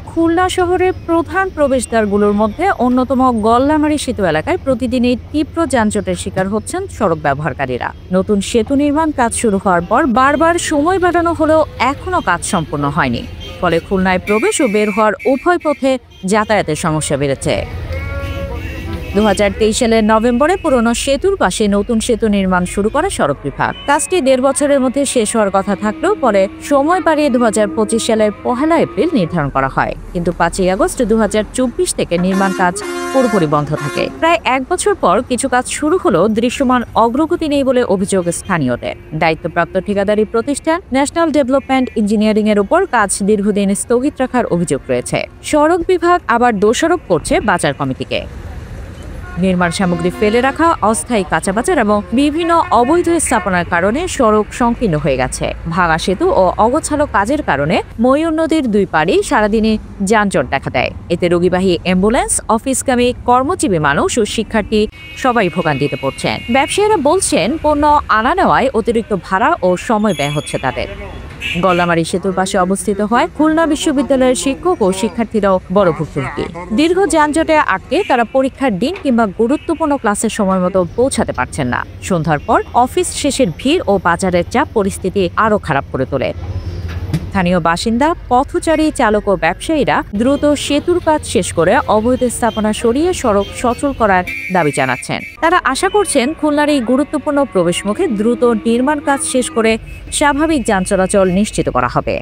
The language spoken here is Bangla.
খুলনা শহরের প্রধান প্রবেশদ্বারগুলোর মধ্যে অন্যতম গল্লামারী সেতু এলাকায় প্রতিদিনই তীব্র যানজটের শিকার হচ্ছেন সড়ক ব্যবহারকারীরা। নতুন সেতু নির্মাণ কাজ শুরু হওয়ার পর বারবার সময় বাড়ানো হলেও এখনও কাজ সম্পূর্ণ হয়নি। ফলে খুলনায় প্রবেশ ও বের হওয়ার উভয় পথে যাতায়াতের সমস্যা বেড়েছে। 2023 সালের নভেম্বরে পুরনো সেতুর পাশে নতুন সেতু নির্মাণ শুরু করে সড়ক বিভাগ। কাজটি 1.5 বছরের মধ্যে শেষ হওয়ার কথা থাকলেও পরে সময় বাড়িয়ে 2025 সালের 1 এপ্রিল নির্ধারণ করা হয়। কিন্তু 5 আগস্ট 2024 থেকে নির্মাণ কাজ পুরোপুরি বন্ধ থাকে। প্রায় 1 বছর পর কিছু কাজ শুরু হলেও দৃশ্যমান অগ্রগতি নেই বলে অভিযোগ স্থানীয়দের। দায়িত্বপ্রাপ্ত ঠিকাদারি প্রতিষ্ঠান ন্যাশনাল ডেভেলপমেন্ট ইঞ্জিনিয়ারিং এর উপর কাজ দীর্ঘদিন স্থগিত রাখার অভিযোগ রয়েছে। সড়ক বিভাগ আবার দোষারোপ করছে বাজার কমিটিকে। নির্মাণ সামগ্রী ফেলে রাখা, অস্থায়ী কাঁচা বাজার এবং বিভিন্ন অবৈধ স্থাপনার কারণে সড়ক সংকীর্ণ হয়ে গেছে। ভাঙা সেতু ও অগোছালো কাজের কারণে ময়ূর নদীর দুই পাড়েই সারাদিনে যানজট দেখা দেয়। এতে রোগীবাহী অ্যাম্বুলেন্স, অফিসগামী কর্মজীবী মানুষ ও শিক্ষার্থী সবাই ভোগান্তিতে পড়ছেন। ব্যবসায়ীরা বলছেন, পণ্য আনা নেওয়ায় অতিরিক্ত ভাড়া ও সময় ব্যয় হচ্ছে তাদের। গল্লামারী সেতুর পাশে অবস্থিত হয় খুলনা বিশ্ববিদ্যালয়ের শিক্ষক ও শিক্ষার্থীরাও বড় ভুক্তভোগী। দীর্ঘ যানজটে আটকে তারা পরীক্ষার দিন কিংবা গুরুত্বপূর্ণ ক্লাসের সময় মতো পৌঁছাতে পারছেন না। সন্ধ্যার পর অফিস শেষের ভিড় ও বাজারের চাপ পরিস্থিতি আরও খারাপ করে তোলে। স্থানীয় বাসিন্দা, পথচারী, চালক ও ব্যবসায়ীরা দ্রুত সেতুর কাজ শেষ করে অবৈধ স্থাপনা সরিয়ে সড়ক সচল করার দাবি জানাচ্ছেন। তারা আশা করছেন খুলনার এই গুরুত্বপূর্ণ প্রবেশমুখে দ্রুত নির্মাণ কাজ শেষ করে স্বাভাবিক যান চলাচল নিশ্চিত করা হবে।